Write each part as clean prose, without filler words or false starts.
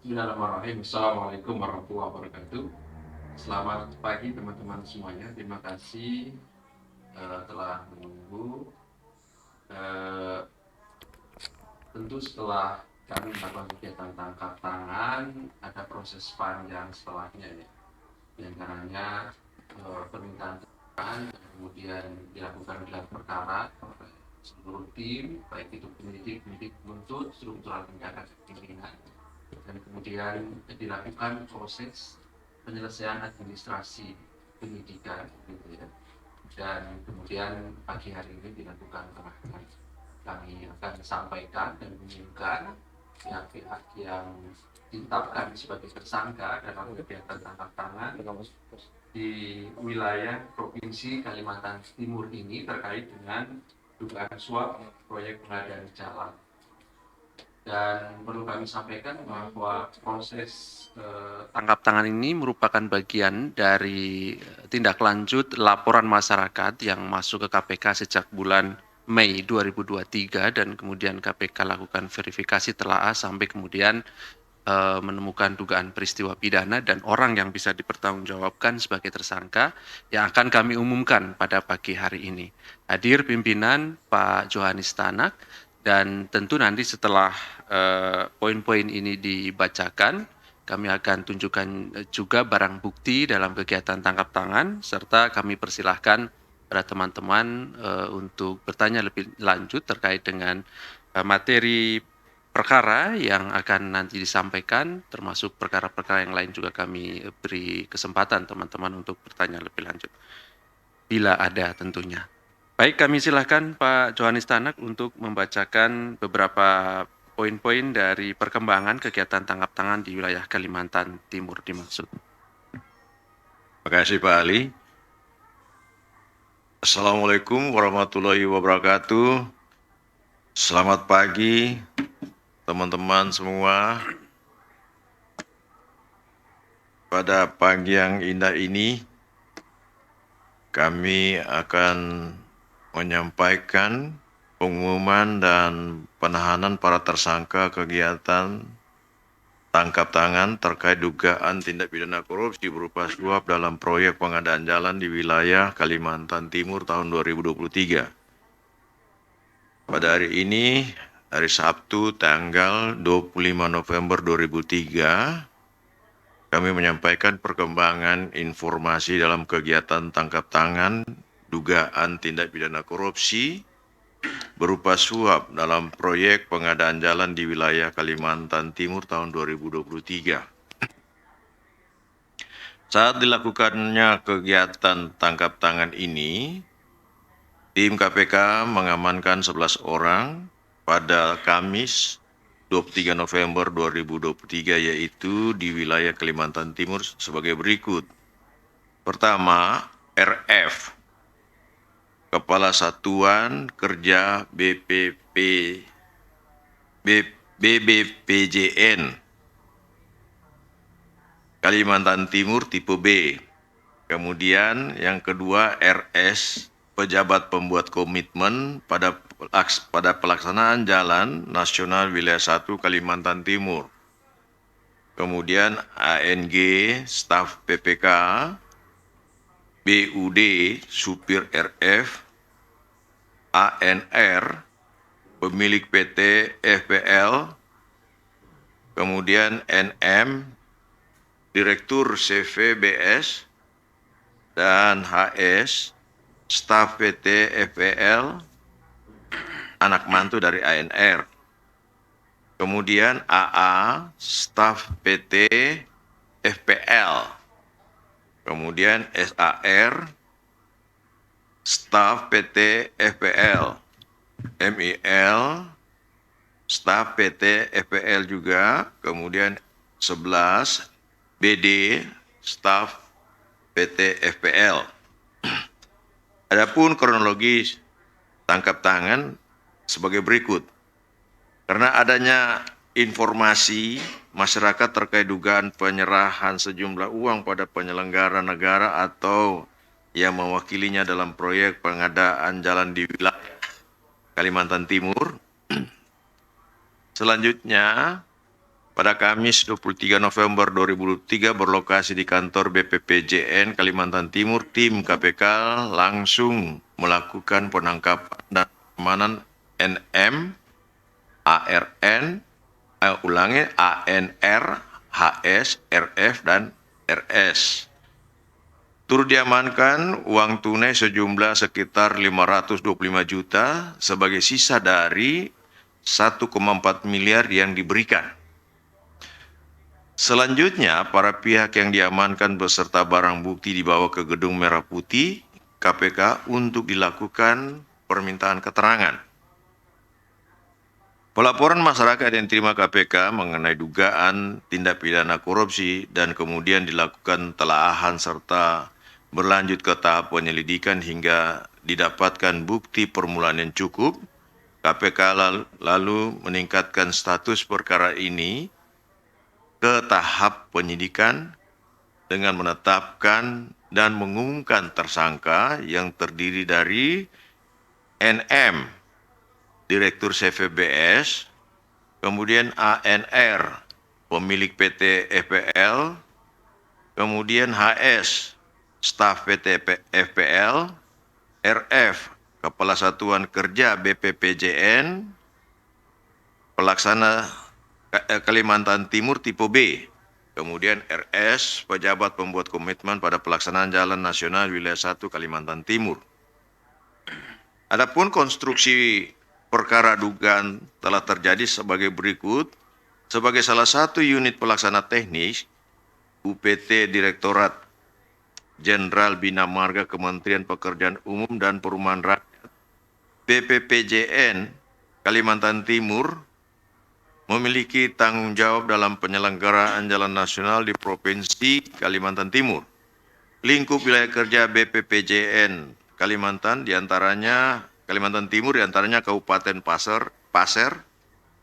Bismillahirrahmanirrahim. Assalamualaikum warahmatullahi wabarakatuh. Selamat pagi teman-teman semuanya. Terima kasih telah menunggu. Eh, Tentu setelah kami melakukan kegiatan tangkap tangan, ada proses panjang setelahnya ya. Di antaranya permintaan keterangan, kemudian dilakukan gelar perkara oleh seluruh tim, baik itu penyidik penuntut, struktural penjaga pimpinan, dan kemudian dilakukan proses penyelesaian administrasi penyidikan gitu ya. Dan kemudian pagi hari ini dilakukan pengakuan. Kami akan sampaikan dan mengumumkan pihak-pihak yang ditetapkan sebagai tersangka dalam kegiatan tangkap tangan di wilayah Provinsi Kalimantan Timur ini terkait dengan dugaan suap proyek pengadaan jalan. Dan perlu kami sampaikan bahwa proses tangkap tangan ini merupakan bagian dari tindak lanjut laporan masyarakat yang masuk ke KPK sejak bulan Mei 2023 dan kemudian KPK lakukan verifikasi telaah sampai kemudian menemukan dugaan peristiwa pidana dan orang yang bisa dipertanggungjawabkan sebagai tersangka yang akan kami umumkan pada pagi hari ini. Hadir pimpinan Pak Johanis Tanak, dan tentu nanti setelah poin-poin ini dibacakan, kami akan tunjukkan juga barang bukti dalam kegiatan tangkap tangan, serta kami persilahkan pada teman-teman untuk bertanya lebih lanjut terkait dengan materi perkara yang akan nanti disampaikan, termasuk perkara-perkara yang lain juga kami beri kesempatan teman-teman untuk bertanya lebih lanjut, bila ada tentunya. Baik, kami silakan Pak Johanis Tanak untuk membacakan beberapa poin-poin dari perkembangan kegiatan tangkap tangan di wilayah Kalimantan Timur dimaksud. Terima kasih Pak Ali. Assalamualaikum warahmatullahi wabarakatuh. Selamat pagi teman-teman semua. Pada pagi yang indah ini, kami akan menyampaikan pengumuman dan penahanan para tersangka kegiatan tangkap tangan terkait dugaan tindak pidana korupsi berupa suap dalam proyek pengadaan jalan di wilayah Kalimantan Timur tahun 2023. Pada hari ini, hari Sabtu tanggal 25 November 2003, kami menyampaikan perkembangan informasi dalam kegiatan tangkap tangan dugaan tindak pidana korupsi berupa suap dalam proyek pengadaan jalan di wilayah Kalimantan Timur tahun 2023. Saat dilakukannya kegiatan tangkap tangan ini, tim KPK mengamankan 11 orang pada Kamis 23 November 2023 yaitu di wilayah Kalimantan Timur sebagai berikut. Pertama, RF, Kepala Satuan Kerja BBPJN Kalimantan Timur tipe B. Kemudian yang kedua RS, pejabat pembuat komitmen pada pelaksanaan jalan nasional wilayah 1 Kalimantan Timur. Kemudian ANG, staf PPK, BUD, supir RF, ANR, pemilik PT FPL, kemudian NM, Direktur CVBS, dan HS, staf PT FPL, anak mantu dari ANR. Kemudian AA, staf PT FPL. Kemudian SAR, staf PT FPL. MIL, staf PT FPL juga. Kemudian 11, BD, staf PT FPL. Adapun kronologis tangkap tangan sebagai berikut. Karena adanya informasi masyarakat terkait dugaan penyerahan sejumlah uang pada penyelenggara negara atau yang mewakilinya dalam proyek pengadaan jalan di wilayah Kalimantan Timur. Selanjutnya, pada Kamis 23 November 2023 berlokasi di kantor BPPJN Kalimantan Timur, tim KPK langsung melakukan penangkapan dan pengamanan NM, ARN, ANR, HS, RF, dan RS. Turut diamankan uang tunai sejumlah sekitar 525 juta sebagai sisa dari 1,4 miliar yang diberikan. Selanjutnya, para pihak yang diamankan beserta barang bukti dibawa ke Gedung Merah Putih KPK untuk dilakukan permintaan keterangan. Pelaporan masyarakat yang diterima KPK mengenai dugaan tindak pidana korupsi dan kemudian dilakukan telaahan serta berlanjut ke tahap penyelidikan hingga didapatkan bukti permulaan yang cukup, KPK lalu meningkatkan status perkara ini ke tahap penyidikan dengan menetapkan dan mengumumkan tersangka yang terdiri dari NM, Direktur CVBS, kemudian ANR, pemilik PT FPL, kemudian HS, staf PT FPL, RF, Kepala Satuan Kerja BPPJN, pelaksana Kalimantan Timur tipe B, kemudian RS, pejabat pembuat komitmen pada pelaksanaan Jalan Nasional Wilayah 1 Kalimantan Timur. Adapun konstruksi perkara dugaan telah terjadi sebagai berikut. Sebagai salah satu unit pelaksana teknis, UPT Direktorat Jenderal Bina Marga Kementerian Pekerjaan Umum dan Perumahan Rakyat, BPPJN Kalimantan Timur, memiliki tanggung jawab dalam penyelenggaraan jalan nasional di Provinsi Kalimantan Timur. Lingkup wilayah kerja BPPJN Kalimantan Timur diantaranya Kabupaten Pasir,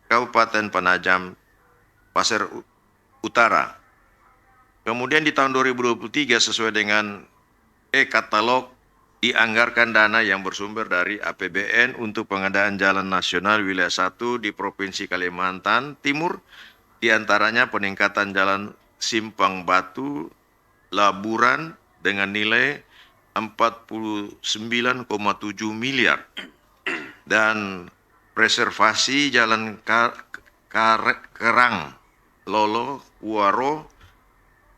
Kabupaten Penajam Pasir Utara. Kemudian di tahun 2023 sesuai dengan e-katalog dianggarkan dana yang bersumber dari APBN untuk pengadaan jalan nasional wilayah 1 di Provinsi Kalimantan Timur, diantaranya peningkatan jalan Simpang Batu Laburan dengan nilai 49,7 miliar dan preservasi jalan Kerang Lolo Kuaro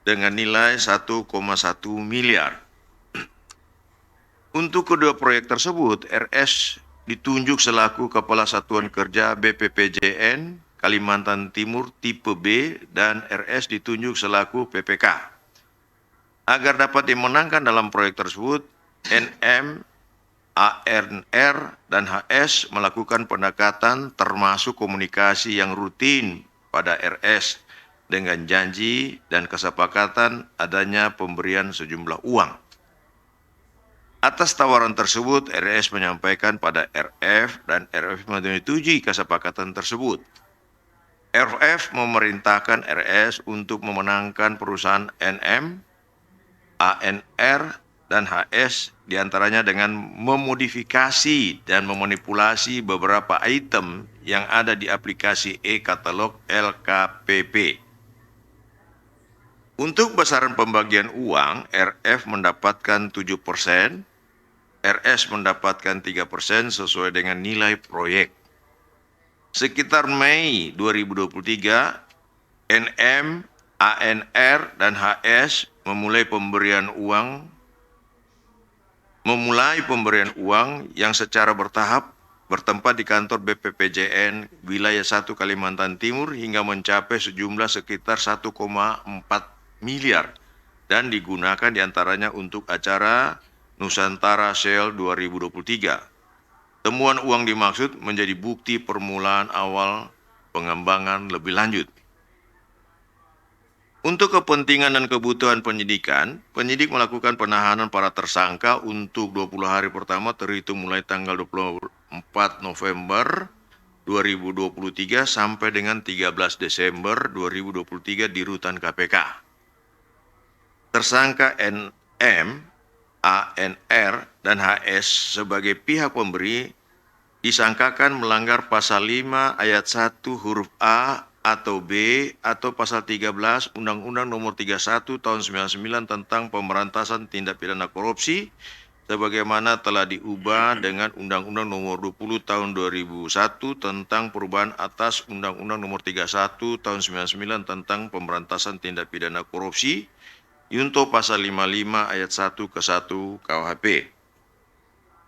dengan nilai 1,1 miliar. Untuk kedua proyek tersebut, RS ditunjuk selaku Kepala Satuan Kerja BPPJN Kalimantan Timur tipe B dan RS ditunjuk selaku PPK. Agar dapat dimenangkan dalam proyek tersebut, NM, ANR, dan HS melakukan pendekatan termasuk komunikasi yang rutin pada RS dengan janji dan kesepakatan adanya pemberian sejumlah uang. Atas tawaran tersebut, RS menyampaikan pada RF dan RF menyetujui kesepakatan tersebut. RF memerintahkan RS untuk memenangkan perusahaan NM, ANR, dan HS diantaranya dengan memodifikasi dan memanipulasi beberapa item yang ada di aplikasi e-katalog LKPP. Untuk besaran pembagian uang, RF mendapatkan 7%, RS mendapatkan 3% sesuai dengan nilai proyek. Sekitar Mei 2023, NM, ANR, dan HS memulai pemberian uang yang secara bertahap bertempat di kantor BPPJN Wilayah 1 Kalimantan Timur hingga mencapai sejumlah sekitar 1,4 miliar dan digunakan diantaranya untuk acara Nusantara Sale 2023. Temuan uang dimaksud menjadi bukti permulaan awal pengembangan lebih lanjut. Untuk kepentingan dan kebutuhan penyidikan, penyidik melakukan penahanan para tersangka untuk 20 hari pertama terhitung mulai tanggal 24 November 2023 sampai dengan 13 Desember 2023 di rutan KPK. Tersangka NM, ANR, dan HS sebagai pihak pemberi disangkakan melanggar pasal 5 ayat 1 huruf A atau B atau pasal 13 Undang-Undang Nomor 31 Tahun 99 tentang Pemberantasan Tindak Pidana Korupsi sebagaimana telah diubah dengan Undang-Undang Nomor 20 Tahun 2001 tentang perubahan atas Undang-Undang Nomor 31 Tahun 99 tentang Pemberantasan Tindak Pidana Korupsi junto pasal 55 ayat 1 ke 1 KUHP.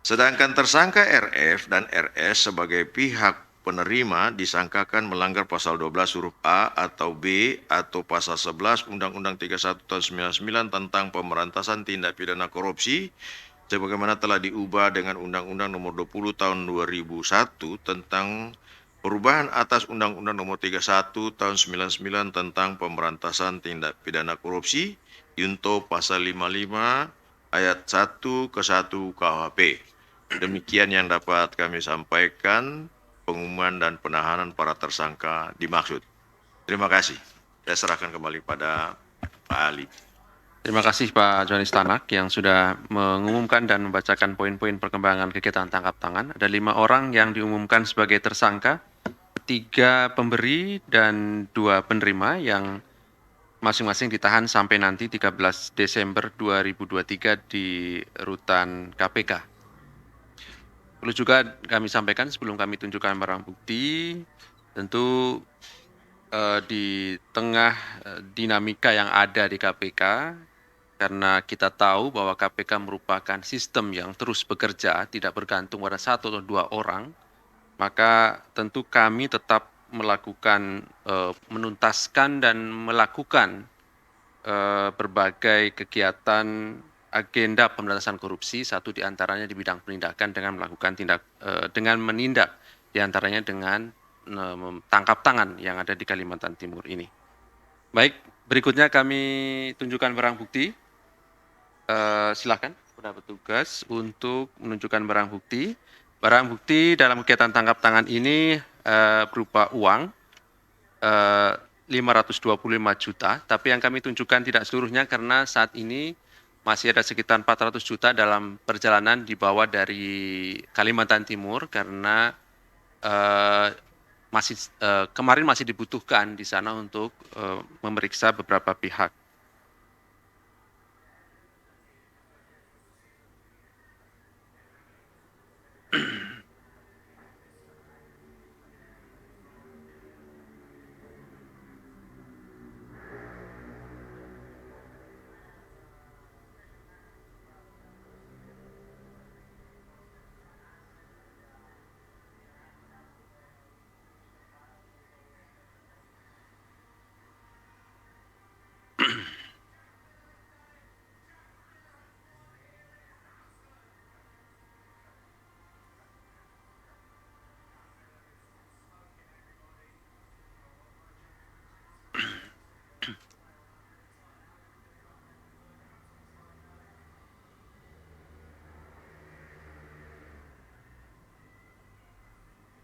Sedangkan tersangka RF dan RS sebagai pihak penerima disangkakan melanggar pasal 12 huruf A atau B atau pasal 11 Undang-Undang 31 tahun 99 tentang pemberantasan tindak pidana korupsi sebagaimana telah diubah dengan Undang-Undang Nomor 20 tahun 2001 tentang perubahan atas Undang-Undang Nomor 31 tahun 99 tentang pemberantasan tindak pidana korupsi junto pasal 55 ayat 1 ke 1 KUHP. Demikian yang dapat kami sampaikan, pengumuman dan penahanan para tersangka dimaksud. Terima kasih. Saya serahkan kembali pada Pak Ali. Terima kasih Pak Johanis Tanak yang sudah mengumumkan dan membacakan poin-poin perkembangan kegiatan tangkap tangan. Ada 5 orang yang diumumkan sebagai tersangka, 3 pemberi dan 2 penerima yang masing-masing ditahan sampai nanti 13 Desember 2023 di rutan KPK. Perlu juga kami sampaikan sebelum kami tunjukkan barang bukti, tentu di tengah dinamika yang ada di KPK, karena kita tahu bahwa KPK merupakan sistem yang terus bekerja, tidak bergantung pada 1 atau 2 orang, maka tentu kami tetap melakukan, menuntaskan dan melakukan berbagai kegiatan agenda pemberantasan korupsi, satu diantaranya di bidang penindakan dengan melakukan dengan menindak diantaranya dengan tangkap tangan yang ada di Kalimantan Timur ini. Baik, berikutnya kami tunjukkan barang bukti. Silakan kepada petugas untuk menunjukkan barang bukti. Barang bukti dalam kegiatan tangkap tangan ini berupa uang 525 juta, tapi yang kami tunjukkan tidak seluruhnya karena saat ini masih ada sekitar 400 juta dalam perjalanan dibawa dari Kalimantan Timur karena kemarin masih dibutuhkan di sana untuk memeriksa beberapa pihak.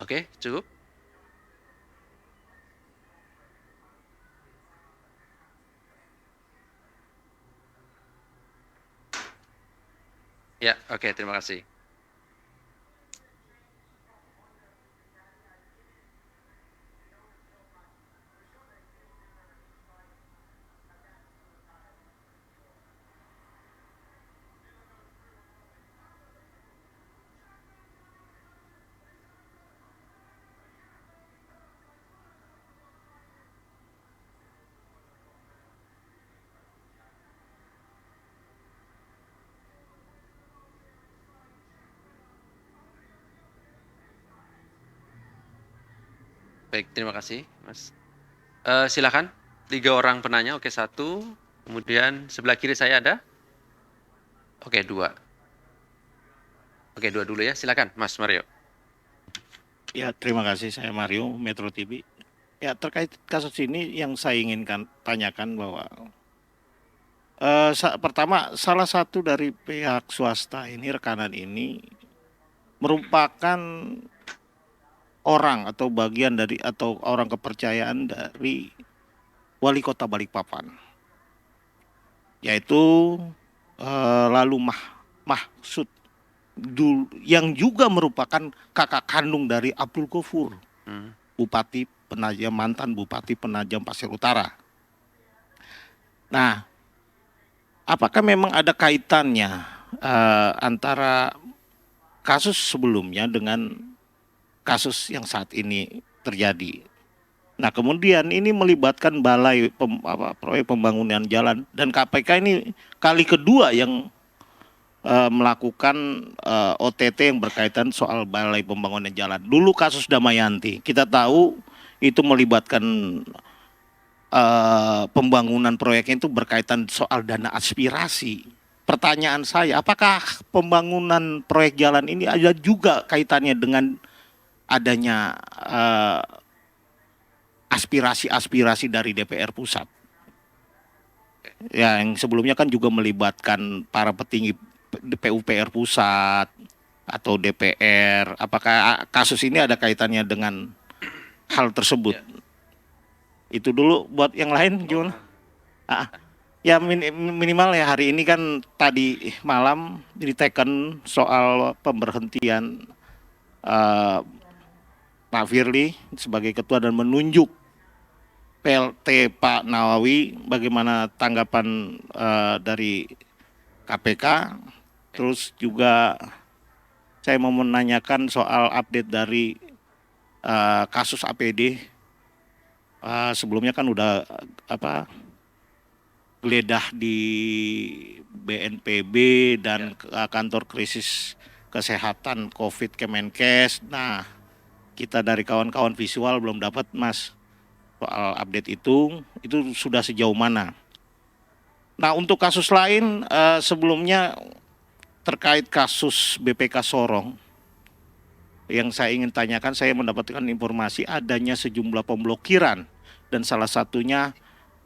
Oke, cukup. Ya, oke, terima kasih. Baik, terima kasih, Mas. Silakan, 3 orang penanya. Oke, 1. Kemudian sebelah kiri saya ada? Oke, 2. Oke, 2 dulu ya. Silakan, Mas Mario. Ya, terima kasih. Saya Mario, Metro TV. Ya, terkait kasus ini yang saya inginkan tanyakan bahwa pertama, salah satu dari pihak swasta ini, rekanan ini merupakan orang atau bagian dari atau orang kepercayaan dari Wali Kota Balikpapan, yaitu lalu Mahsud yang juga merupakan kakak kandung dari Abdul Ghafur, Bupati Penajam, mantan Bupati Penajam Pasir Utara. Nah, apakah memang ada kaitannya antara kasus sebelumnya dengan kasus yang saat ini terjadi? Nah, kemudian ini melibatkan proyek pembangunan jalan, dan KPK ini kali kedua yang melakukan OTT yang berkaitan soal balai pembangunan jalan. Dulu kasus Damayanti, kita tahu itu melibatkan pembangunan proyeknya itu berkaitan soal dana aspirasi. Pertanyaan saya, apakah pembangunan proyek jalan ini ada juga kaitannya dengan adanya aspirasi-aspirasi dari DPR pusat? Ya, yang sebelumnya kan juga melibatkan para petinggi PUPR pusat atau DPR. Apakah kasus ini ada kaitannya dengan hal tersebut? Itu dulu. Buat yang lain gimana? Ya minimal ya, hari ini kan tadi malam diteken soal pemberhentian Pak Firly sebagai ketua dan menunjuk PLT Pak Nawawi. Bagaimana tanggapan dari KPK? Terus juga saya mau menanyakan soal update dari kasus APD. Sebelumnya kan udah geledah di BNPB dan kantor krisis kesehatan COVID Kemenkes. Nah, kita dari kawan-kawan visual belum dapat, Mas, soal update itu sudah sejauh mana. Nah, untuk kasus lain sebelumnya terkait kasus BPK Sorong, yang saya ingin tanyakan, saya mendapatkan informasi adanya sejumlah pemblokiran dan salah satunya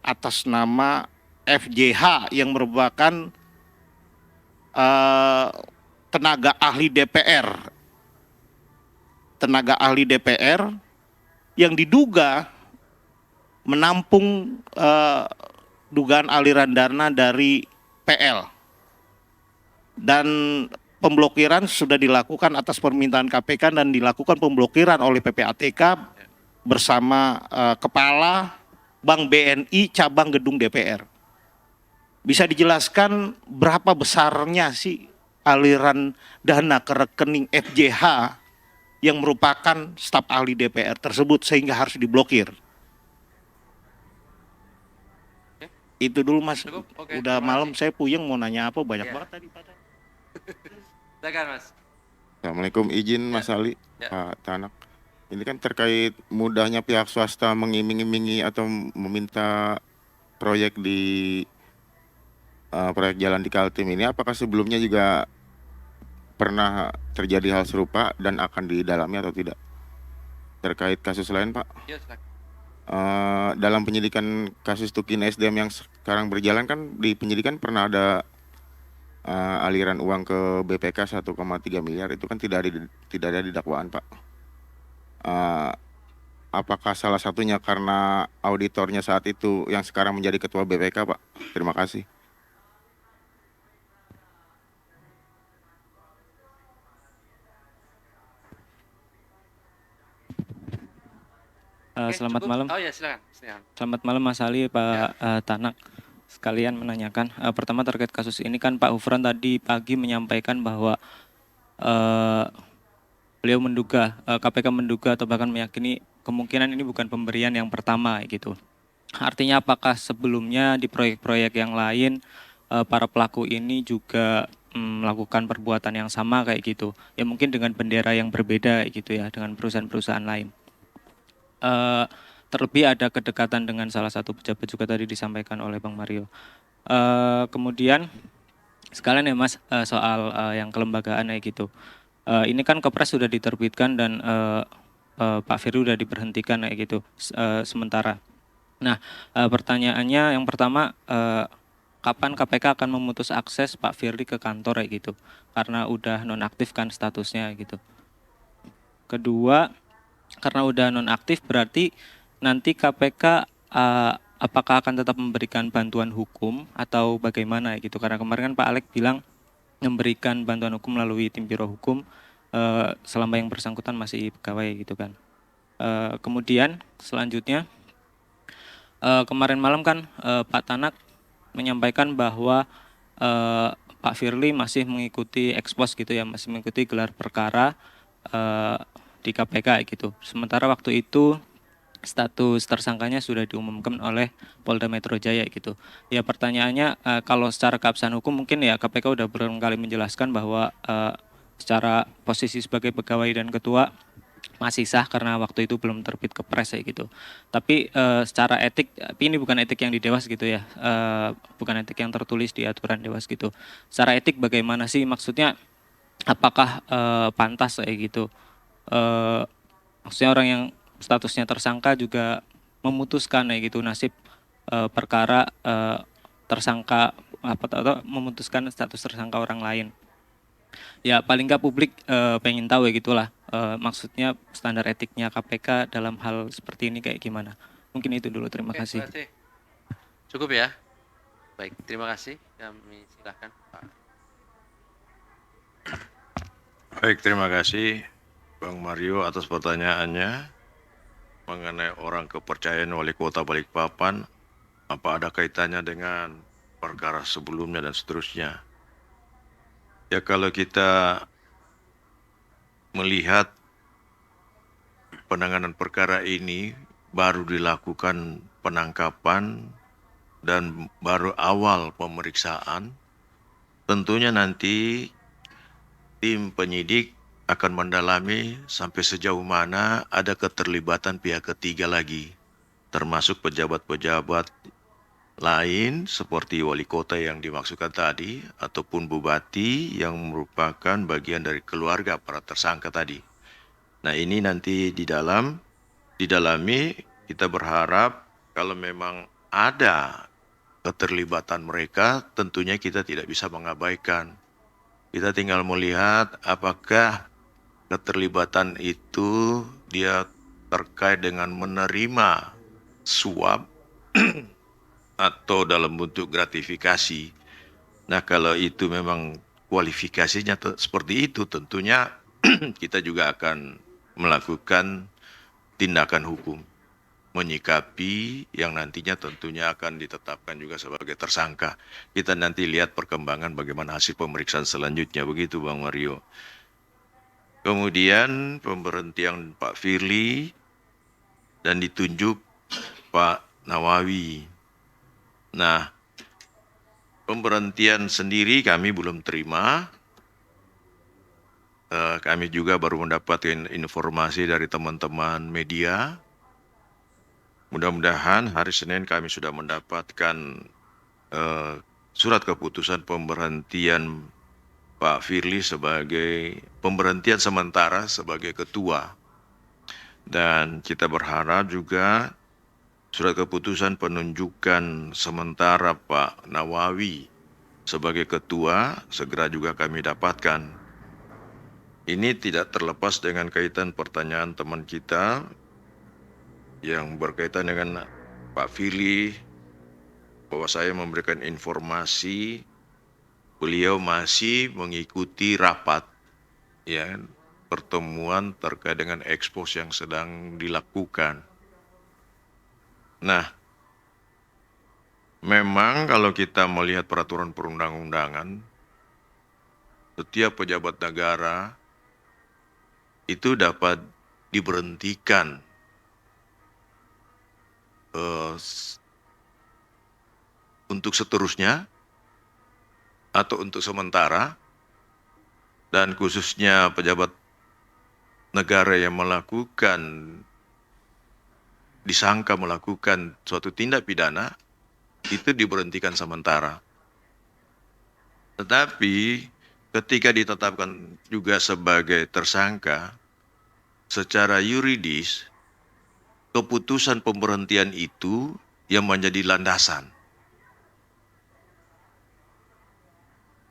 atas nama FJH yang merupakan tenaga ahli DPR yang diduga menampung dugaan aliran dana dari PL, dan pemblokiran sudah dilakukan atas permintaan KPK dan dilakukan pemblokiran oleh PPATK bersama Kepala Bank BNI cabang gedung DPR. Bisa dijelaskan berapa besarnya sih aliran dana ke rekening FJH yang merupakan staf ahli DPR tersebut sehingga harus diblokir? Itu dulu, Mas. Oke, Udah malam, kasih. saya puyeng mau nanya apa, banyak banget tadi. Silakan, Mas. Assalamualaikum, izin Mas Ali, Ya. Pak Tanak. Ini kan terkait mudahnya pihak swasta mengiming-imingi atau meminta proyek proyek jalan di Kaltim ini. Apakah sebelumnya juga pernah terjadi hal serupa dan akan didalami atau tidak? Terkait kasus lain, Pak. Ya, silakan. Dalam penyidikan kasus Tukin SDM yang sekarang berjalan kan, di penyidikan pernah ada aliran uang ke BPK 1,3 miliar, itu kan tidak ada di dakwaan, Pak. Apakah salah satunya karena auditornya saat itu yang sekarang menjadi ketua BPK, Pak? Terima kasih. Selamat cukup. malam. Oh ya, silakan. Selamat malam Mas Ali, Pak Tanak. Sekalian menanyakan, pertama terkait kasus ini kan Pak Hufran tadi pagi menyampaikan bahwa beliau menduga, KPK menduga atau bahkan meyakini kemungkinan ini bukan pemberian yang pertama gitu. Artinya apakah sebelumnya di proyek-proyek yang lain para pelaku ini juga melakukan perbuatan yang sama kayak gitu? Ya mungkin dengan bendera yang berbeda gitu ya, dengan perusahaan-perusahaan lain. Terlebih ada kedekatan dengan salah satu pejabat juga tadi disampaikan oleh Bang Mario. Kemudian sekalian ya Mas, soal yang kelembagaan kayak gitu. Ini kan Kepres sudah diterbitkan dan Pak Firly sudah diberhentikan kayak gitu sementara. Nah, pertanyaannya yang pertama, kapan KPK akan memutus akses Pak Firly ke kantor kayak gitu? Karena udah nonaktif kan statusnya gitu. Kedua, karena udah nonaktif berarti nanti KPK apakah akan tetap memberikan bantuan hukum atau bagaimana gitu? Karena kemarin kan Pak Alek bilang memberikan bantuan hukum melalui tim biro hukum selama yang bersangkutan masih pegawai gitu kan. Kemudian selanjutnya kemarin malam kan Pak Tanak menyampaikan bahwa Pak Firly masih mengikuti ekspos gitu ya, masih mengikuti gelar perkara di KPK gitu. Sementara waktu itu status tersangkanya sudah diumumkan oleh Polda Metro Jaya gitu. Ya pertanyaannya kalau secara keabsahan hukum mungkin ya KPK udah berulang kali menjelaskan bahwa secara posisi sebagai pegawai dan ketua masih sah karena waktu itu belum terbit kepres ya gitu. Tapi secara etik, tapi ini bukan etik yang di Dewas gitu ya, bukan etik yang tertulis di aturan Dewas gitu. Secara etik bagaimana sih maksudnya? Apakah pantas kayak gitu? Maksudnya orang yang statusnya tersangka juga memutuskan kayak gitu nasib perkara tersangka atau memutuskan status tersangka orang lain. Ya paling nggak publik pengen tahu ya gitulah. Maksudnya standar etiknya KPK dalam hal seperti ini kayak gimana? Mungkin itu dulu. Terima Oke, kasih. terima kasih. Cukup ya. Baik, terima kasih. Kami silakan Pak. Baik, terima kasih Bang Mario atas pertanyaannya mengenai orang kepercayaan wali kota Balikpapan. Apa ada kaitannya dengan perkara sebelumnya dan seterusnya? Ya kalau kita melihat penanganan perkara ini baru dilakukan penangkapan dan baru awal pemeriksaan, tentunya nanti tim penyidik akan mendalami sampai sejauh mana ada keterlibatan pihak ketiga lagi, termasuk pejabat-pejabat lain seperti wali kota yang dimaksudkan tadi ataupun bupati yang merupakan bagian dari keluarga para tersangka tadi. Nah, ini nanti didalami, kita berharap kalau memang ada keterlibatan mereka, tentunya kita tidak bisa mengabaikan. Kita tinggal melihat apakah keterlibatan itu dia terkait dengan menerima suap atau dalam bentuk gratifikasi. Nah, kalau itu memang kualifikasinya seperti itu, tentunya kita juga akan melakukan tindakan hukum, menyikapi yang nantinya tentunya akan ditetapkan juga sebagai tersangka. Kita nanti lihat perkembangan bagaimana hasil pemeriksaan selanjutnya, begitu Bang Mario. Kemudian pemberhentian Pak Firly dan ditunjuk Pak Nawawi. Nah, pemberhentian sendiri kami belum terima. Kami juga baru mendapatkan informasi dari teman-teman media. Mudah-mudahan hari Senin kami sudah mendapatkan surat keputusan pemberhentian Pak Firly sebagai pemberhentian sementara sebagai ketua. Dan kita berharap juga surat keputusan penunjukan sementara Pak Nawawi sebagai ketua segera juga kami dapatkan. Ini tidak terlepas dengan kaitan pertanyaan teman kita yang berkaitan dengan Pak Firly, bahwa saya memberikan informasi beliau masih mengikuti rapat ya pertemuan terkait dengan ekspos yang sedang dilakukan. Nah, memang kalau kita melihat peraturan perundang-undangan, setiap pejabat negara itu dapat diberhentikan untuk seterusnya atau untuk sementara, dan khususnya pejabat negara yang disangka melakukan suatu tindak pidana itu diberhentikan sementara. Tetapi ketika ditetapkan juga sebagai tersangka, secara yuridis keputusan pemberhentian itu yang menjadi landasan.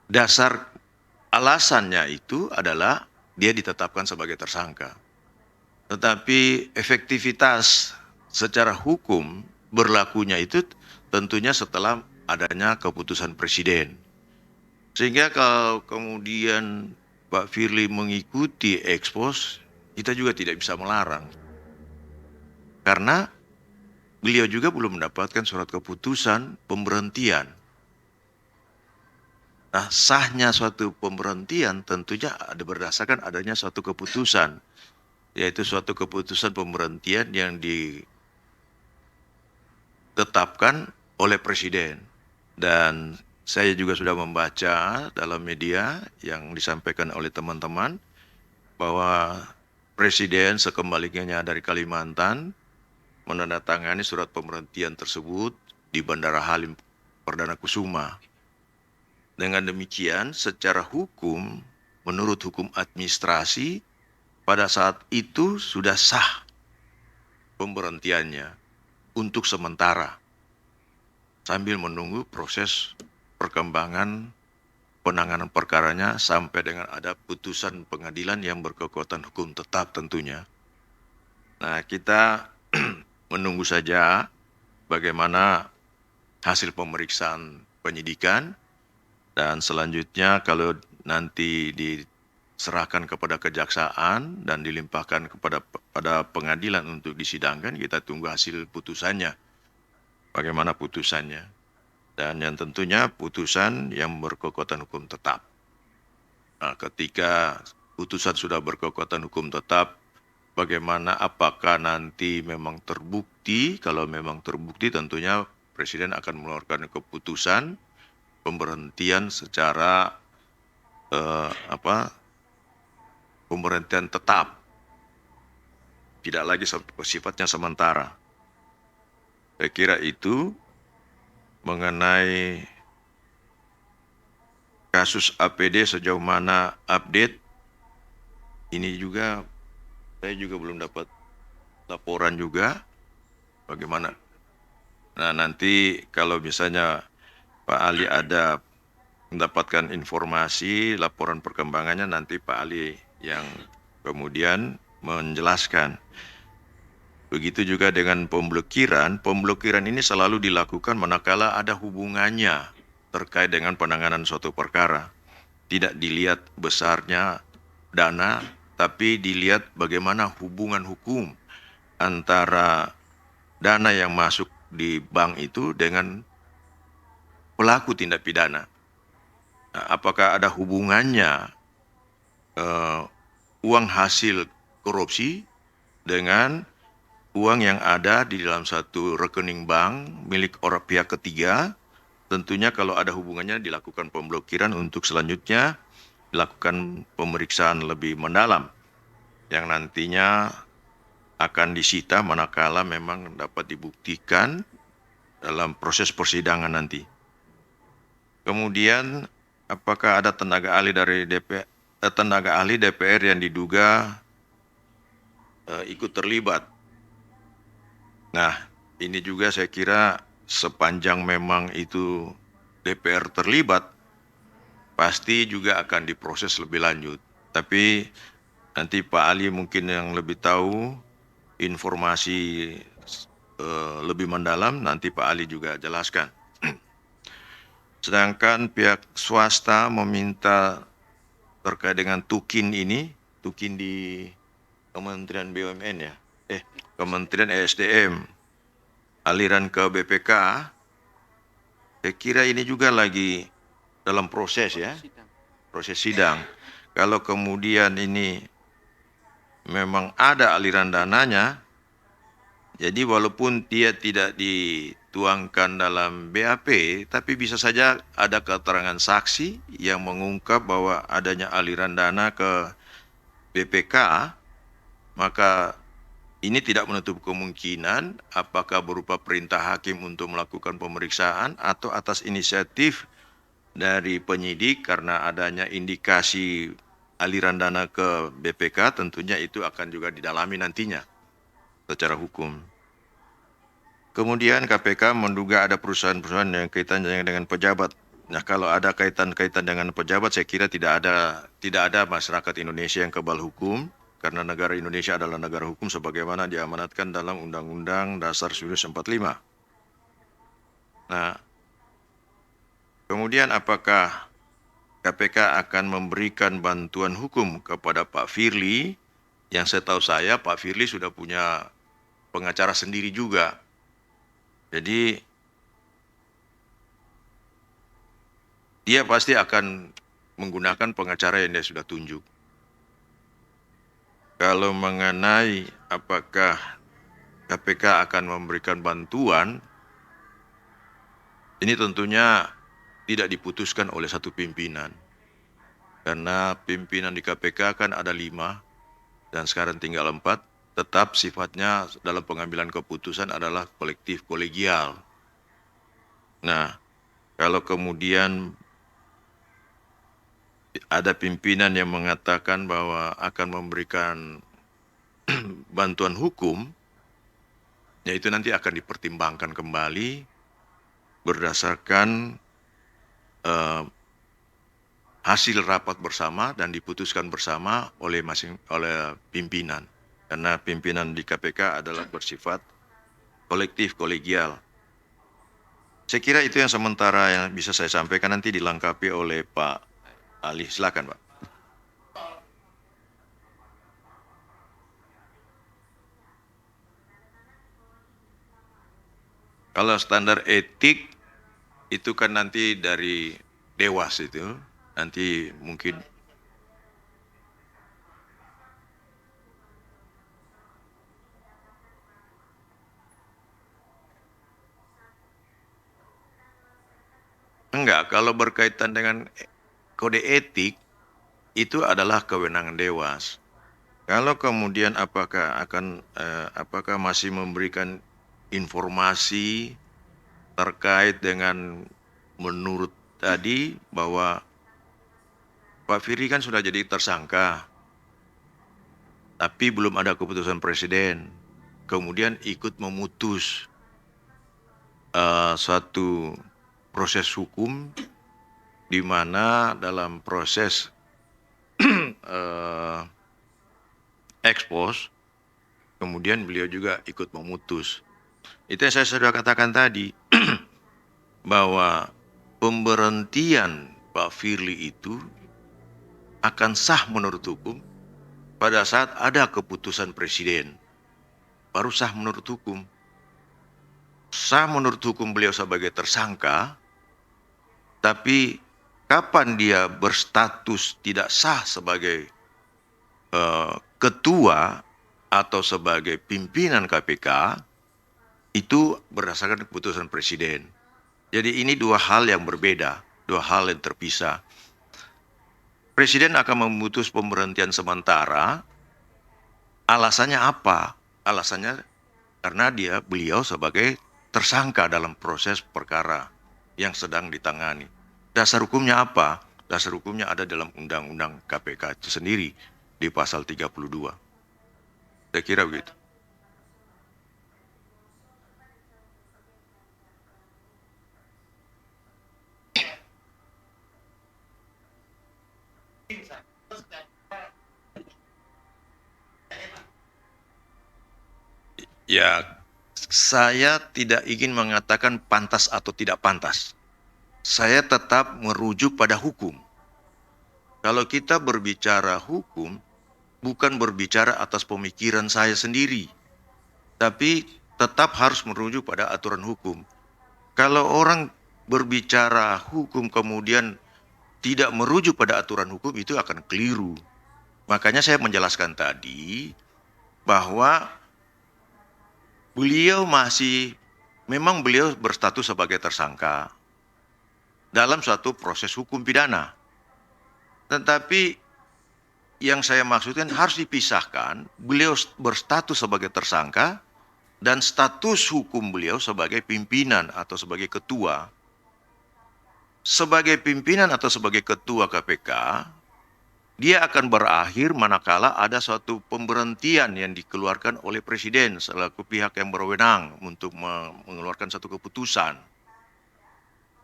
Dasar alasannya itu adalah dia ditetapkan sebagai tersangka. Tetapi efektivitas secara hukum berlakunya itu tentunya setelah adanya keputusan presiden. Sehingga kalau kemudian Pak Firly mengikuti ekspos, kita juga tidak bisa melarang. Karena beliau juga belum mendapatkan surat keputusan pemberhentian. Nah, sahnya suatu pemberhentian tentunya ada berdasarkan adanya suatu keputusan, yaitu suatu keputusan pemberhentian yang ditetapkan oleh Presiden. Dan saya juga sudah membaca dalam media yang disampaikan oleh teman-teman bahwa Presiden sekembalinya dari Kalimantan menandatangani surat pemberhentian tersebut di Bandara Halim Perdana Kusuma. Dengan demikian, secara hukum, menurut hukum administrasi, pada saat itu sudah sah pemberhentiannya untuk sementara, sambil menunggu proses perkembangan penanganan perkaranya sampai dengan ada putusan pengadilan yang berkekuatan hukum tetap tentunya. Nah, kita menunggu saja bagaimana hasil pemeriksaan penyidikan, dan selanjutnya kalau nanti diserahkan kepada kejaksaan dan dilimpahkan pada pengadilan untuk disidangkan, kita tunggu hasil putusannya. Bagaimana putusannya. Dan yang tentunya putusan yang berkekuatan hukum tetap. Nah, ketika putusan sudah berkekuatan hukum tetap, bagaimana apakah nanti memang terbukti? Kalau memang terbukti tentunya Presiden akan mengeluarkan keputusan pemberhentian secara pemberhentian tetap, tidak lagi sifatnya sementara. Saya kira itu mengenai kasus APD sejauh mana update. Ini juga saya juga belum dapat laporan juga bagaimana. Nah, nanti kalau misalnya Pak Ali ada mendapatkan informasi, laporan perkembangannya, nanti Pak Ali yang kemudian menjelaskan. Begitu juga dengan pemblokiran. Pemblokiran ini selalu dilakukan manakala ada hubungannya terkait dengan penanganan suatu perkara. Tidak dilihat besarnya dana, tapi dilihat bagaimana hubungan hukum antara dana yang masuk di bank itu dengan pelaku tindak pidana. Nah, apakah ada hubungannya uang hasil korupsi dengan uang yang ada di dalam satu rekening bank milik orang pihak ketiga? Tentunya kalau ada hubungannya dilakukan pemblokiran untuk selanjutnya dilakukan pemeriksaan lebih mendalam yang nantinya akan disita manakala memang dapat dibuktikan dalam proses persidangan nanti. Kemudian, apakah ada tenaga ahli dari DPR yang diduga ikut terlibat? Nah, ini juga saya kira sepanjang memang itu DPR terlibat, pasti juga akan diproses lebih lanjut. Tapi nanti Pak Ali mungkin yang lebih tahu informasi lebih mendalam, nanti Pak Ali juga jelaskan. Sedangkan pihak swasta meminta terkait dengan tukin ini, tukin di Kementerian BUMN ya, Kementerian ESDM, aliran ke BPK, saya kira ini juga lagi dalam proses ya, proses sidang. Kalau kemudian ini memang ada aliran dananya, jadi walaupun dia tidak dituangkan dalam BAP, tapi bisa saja ada keterangan saksi yang mengungkap bahwa adanya aliran dana ke BPK, maka ini tidak menutup kemungkinan apakah berupa perintah hakim untuk melakukan pemeriksaan atau atas inisiatif dari penyidik karena adanya indikasi aliran dana ke BPK, tentunya itu akan juga didalami nantinya secara hukum. Kemudian KPK menduga ada perusahaan-perusahaan yang kaitannya dengan pejabat. Nah, kalau ada kaitan-kaitan dengan pejabat, saya kira tidak ada masyarakat Indonesia yang kebal hukum, karena negara Indonesia adalah negara hukum sebagaimana diamanatkan dalam Undang-Undang Dasar 1945. Nah, kemudian apakah KPK akan memberikan bantuan hukum kepada Pak Firly? Yang setahu saya Pak Firly sudah punya pengacara sendiri juga. Jadi dia pasti akan menggunakan pengacara yang dia sudah tunjuk. Kalau mengenai apakah KPK akan memberikan bantuan, ini tentunya tidak diputuskan oleh satu pimpinan. Karena pimpinan di KPK kan ada 5 dan sekarang tinggal 4, tetap sifatnya dalam pengambilan keputusan adalah kolektif kolegial. Nah, kalau kemudian ada pimpinan yang mengatakan bahwa akan memberikan bantuan hukum, ya itu nanti akan dipertimbangkan kembali berdasarkan hasil rapat bersama dan diputuskan bersama oleh pimpinan. Karena pimpinan di KPK adalah bersifat kolektif kolegial. Saya kira itu yang sementara yang bisa saya sampaikan, nanti dilengkapi oleh Pak Ali. Silakan, Pak. Kalau standar etik itu kan nanti dari Dewas itu, nanti mungkin enggak, kalau berkaitan dengan kode etik itu adalah kewenangan Dewas. Kalau kemudian apakah masih memberikan informasi terkait dengan menurut tadi bahwa Pak Firly kan sudah jadi tersangka, tapi belum ada keputusan presiden, kemudian ikut memutus suatu proses hukum di mana dalam proses ekspos, kemudian beliau juga ikut memutus. Itu yang saya sudah katakan tadi, bahwa pemberhentian Pak Firly itu akan sah menurut hukum pada saat ada keputusan presiden. Baru sah menurut hukum. Sah menurut hukum beliau sebagai tersangka, tapi kapan dia berstatus tidak sah sebagai ketua atau sebagai pimpinan KPK, itu berdasarkan keputusan presiden. Jadi ini dua hal yang berbeda, dua hal yang terpisah. Presiden akan memutus pemberhentian sementara. Alasannya apa? Alasannya karena beliau sebagai tersangka dalam proses perkara yang sedang ditangani. Dasar hukumnya apa? Dasar hukumnya ada dalam Undang-Undang KPK itu sendiri di pasal 32. Saya kira begitu. Ya, saya tidak ingin mengatakan pantas atau tidak pantas. Saya tetap merujuk pada hukum. Kalau kita berbicara hukum, bukan berbicara atas pemikiran saya sendiri, tapi tetap harus merujuk pada aturan hukum. Kalau orang berbicara hukum kemudian tidak merujuk pada aturan hukum, itu akan keliru. Makanya saya menjelaskan tadi bahwa memang beliau berstatus sebagai tersangka dalam suatu proses hukum pidana. Tetapi yang saya maksudkan harus dipisahkan, beliau berstatus sebagai tersangka dan status hukum beliau sebagai pimpinan atau sebagai ketua. Sebagai pimpinan atau sebagai ketua KPK, dia akan berakhir manakala ada suatu pemberhentian yang dikeluarkan oleh presiden selaku pihak yang berwenang untuk mengeluarkan satu keputusan.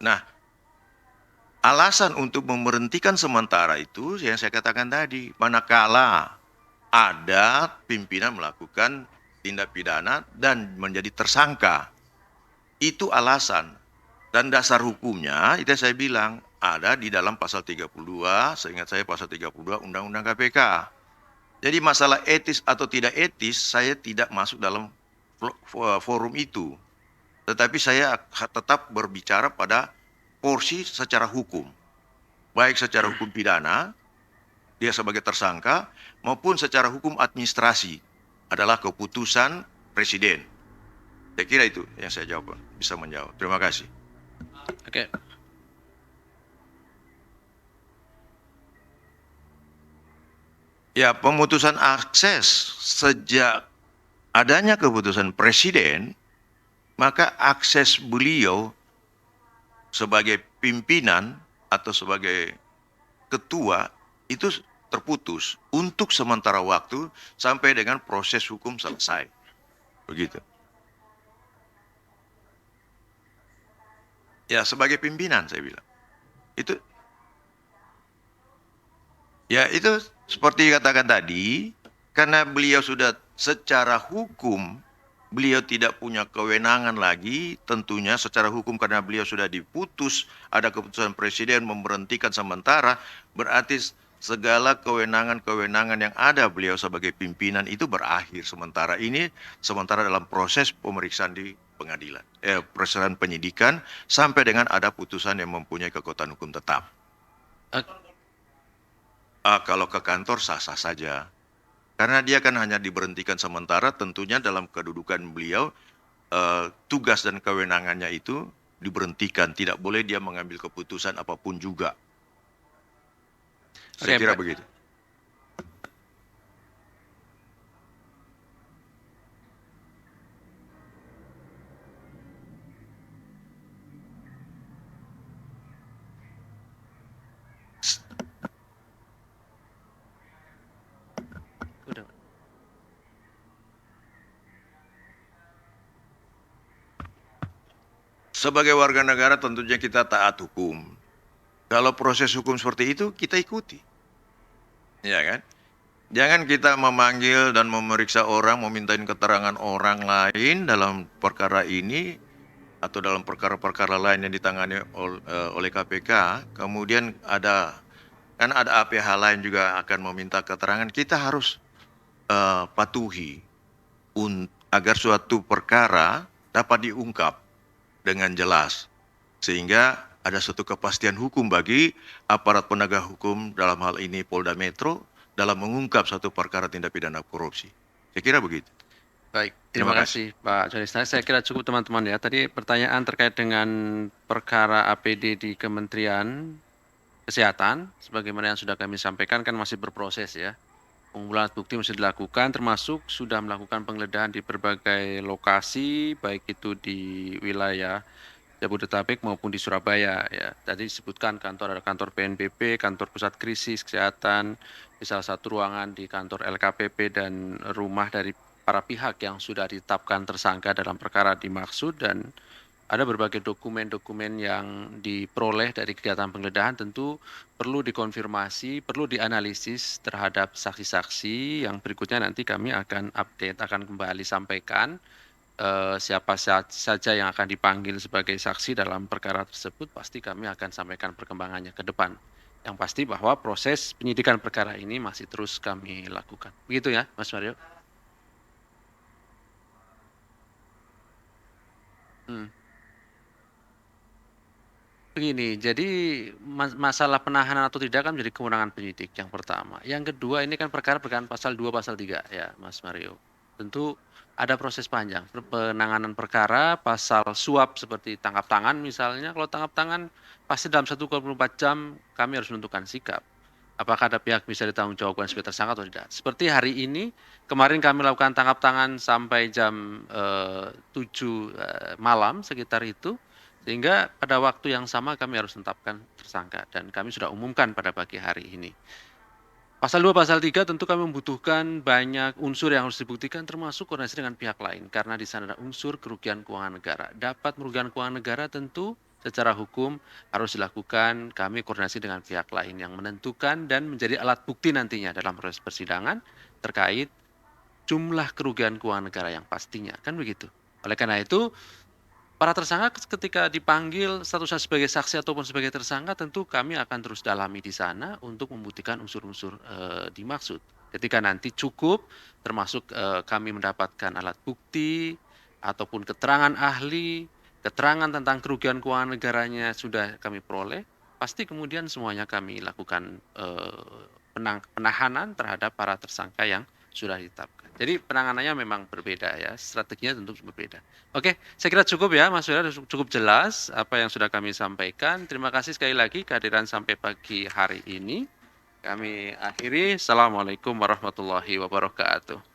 Nah, alasan untuk memberhentikan sementara itu yang saya katakan tadi, manakala ada pimpinan melakukan tindak pidana dan menjadi tersangka. Itu alasan. Dan dasar hukumnya, itu saya bilang, ada di dalam pasal 32, seingat saya pasal 32 Undang-Undang KPK. Jadi masalah etis atau tidak etis, saya tidak masuk dalam forum itu. Tetapi saya tetap berbicara pada porsi secara hukum. Baik secara hukum pidana, dia sebagai tersangka, maupun secara hukum administrasi adalah keputusan Presiden. Saya kira itu yang saya jawab, bisa menjawab. Terima kasih. Oke. Ya, pemutusan akses sejak adanya keputusan Presiden, maka akses beliau sebagai pimpinan atau sebagai ketua itu terputus untuk sementara waktu sampai dengan proses hukum selesai. Begitu. Ya, sebagai pimpinan saya bilang. Itu seperti katakan tadi, karena beliau sudah secara hukum, beliau tidak punya kewenangan lagi, tentunya secara hukum karena beliau sudah diputus, ada keputusan Presiden memberhentikan sementara, berarti segala kewenangan-kewenangan yang ada beliau sebagai pimpinan itu berakhir sementara dalam proses pemeriksaan di pengadilan, proses penyidikan sampai dengan ada putusan yang mempunyai kekuatan hukum tetap. Kalau ke kantor sah-sah saja. Karena dia kan hanya diberhentikan sementara, tentunya dalam kedudukan beliau, tugas dan kewenangannya itu diberhentikan. Tidak boleh dia mengambil keputusan apapun juga. Saya kira begitu. Udah. Sebagai warga negara tentunya kita taat hukum. Kalau proses hukum seperti itu kita ikuti. Ya kan? Jangan kita memanggil dan memeriksa orang, memintain keterangan orang lain dalam perkara ini atau dalam perkara-perkara lain yang ditangani oleh KPK. Kemudian ada APH lain juga akan meminta keterangan. Kita harus patuhi agar suatu perkara dapat diungkap dengan jelas, sehingga ada suatu kepastian hukum bagi aparat penegak hukum, dalam hal ini Polda Metro, dalam mengungkap satu perkara tindak pidana korupsi. Saya kira begitu. Baik, Terima terima kasih Pak Jonis. Saya kira cukup teman-teman ya. Tadi pertanyaan terkait dengan perkara APD di Kementerian Kesehatan, sebagaimana yang sudah kami sampaikan kan masih berproses ya. Pengumpulan alat bukti masih dilakukan, termasuk sudah melakukan penggeledahan di berbagai lokasi, baik itu di wilayah Jabodetabek maupun di Surabaya ya. Tadi disebutkan ada kantor BNPB, kantor pusat krisis kesehatan, di salah satu ruangan di kantor LKPP dan rumah dari para pihak yang sudah ditetapkan tersangka dalam perkara dimaksud, dan ada berbagai dokumen-dokumen yang diperoleh dari kegiatan penggeledahan tentu perlu dikonfirmasi, perlu dianalisis terhadap saksi-saksi yang berikutnya nanti kami akan update, akan kembali sampaikan siapa saja yang akan dipanggil sebagai saksi dalam perkara tersebut, pasti kami akan sampaikan perkembangannya ke depan. Yang pasti bahwa proses penyidikan perkara ini masih terus kami lakukan. Begitu ya, Mas Mario? Begini, jadi masalah penahanan atau tidak kan menjadi kewenangan penyidik yang pertama. Yang kedua, ini kan perkara berkenaan pasal 2, pasal 3 ya, Mas Mario. Tentu ada proses panjang. Penanganan perkara, pasal suap seperti tangkap tangan misalnya. Kalau tangkap tangan pasti dalam 1/24 jam kami harus menentukan sikap. Apakah ada pihak bisa ditanggungjawabkan sebagai tersangka atau tidak. Seperti hari ini, kemarin kami lakukan tangkap tangan sampai jam 7 malam sekitar itu. Sehingga pada waktu yang sama kami harus tetapkan tersangka dan kami sudah umumkan pada pagi hari ini. Pasal 2, pasal 3 tentu kami membutuhkan banyak unsur yang harus dibuktikan termasuk koordinasi dengan pihak lain karena di sana ada unsur kerugian keuangan negara. Dapat merugikan keuangan negara tentu secara hukum harus dilakukan, kami koordinasi dengan pihak lain yang menentukan dan menjadi alat bukti nantinya dalam proses persidangan terkait jumlah kerugian keuangan negara yang pastinya, kan begitu. Oleh karena itu, para tersangka ketika dipanggil statusnya sebagai saksi ataupun sebagai tersangka tentu kami akan terus dalami di sana untuk membuktikan unsur-unsur dimaksud. Ketika nanti cukup termasuk kami mendapatkan alat bukti, ataupun keterangan ahli, keterangan tentang kerugian keuangan negaranya sudah kami peroleh, pasti kemudian semuanya kami lakukan penahanan terhadap para tersangka yang sudah ditetapkan. Jadi penanganannya memang berbeda ya, strateginya tentu berbeda. Oke, saya kira cukup ya Mas Wira, cukup jelas apa yang sudah kami sampaikan. Terima kasih sekali lagi kehadiran sampai pagi hari ini. Kami akhiri. Assalamualaikum warahmatullahi wabarakatuh.